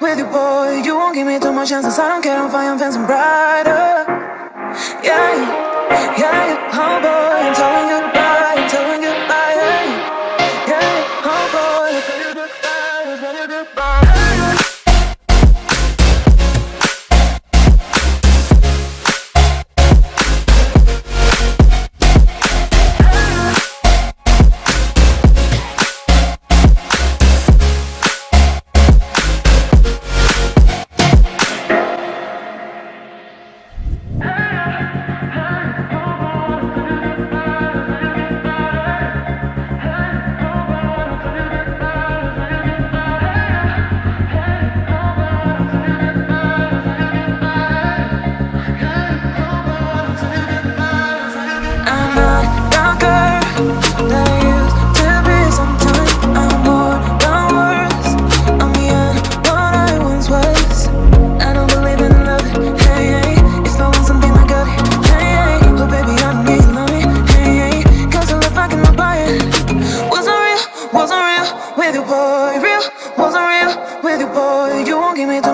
with you, boy. You won't give me too much chances. I don't care, I'm fine, I'm fencing brighter. Yeah, yeah, oh boy, I'm telling goodbye, I'm telling goodbye. Yeah, oh boy, I'm telling goodbye, I'm telling goodbye.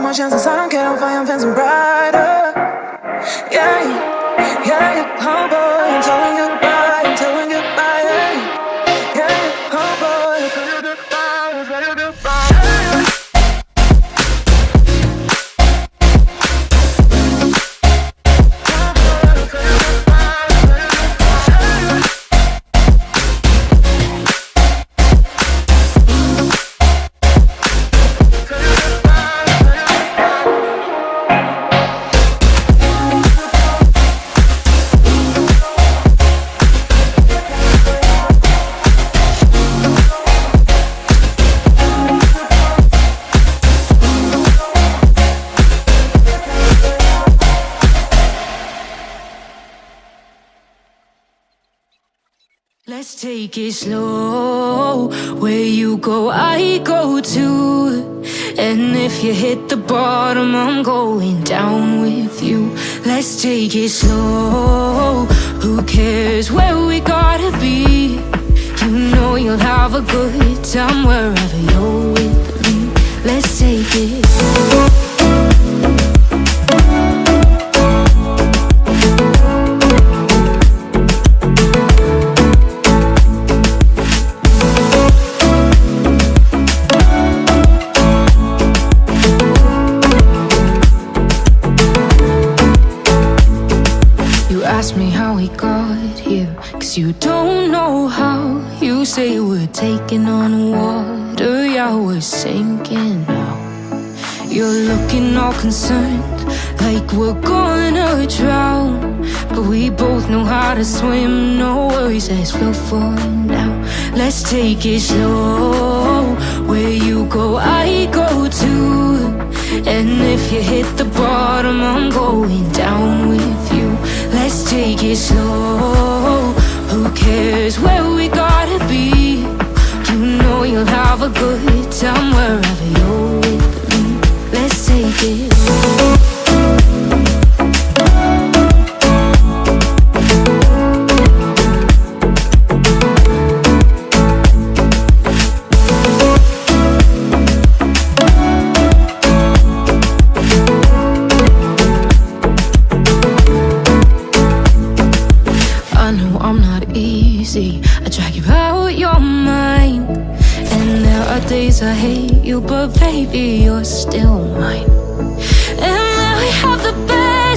Chances, I don't care, I'm fine, I'm fencing brighter. Yeah, yeah, oh boy, I'm telling goodbye, I'm telling goodbye. Yeah, oh boy, I'm telling goodbye, I'm telling goodbye. Let's take it slow. Where you go, I go too. And if you hit the bottom, I'm going down with you. Let's take it slow. Who cares where we gotta be? You know you'll have a good time wherever you're with me. Let's take it slow. Ask me how we got here, 'cause you don't know how. You say we're taking on water, yeah, we're sinking now. You're looking all concerned, like we're gonna drown. But we both know how to swim, no worries as we'll fall now. Let's take it slow. Where you go, I go too. And if you hit the bottom, I'm going down with you. Let's take it slow. Who cares where we gotta be? You know you'll have a good time wherever you're with me. Let's take it slow. I drag you out your mind, and there are days I hate you, but baby, you're still mine. And now we have the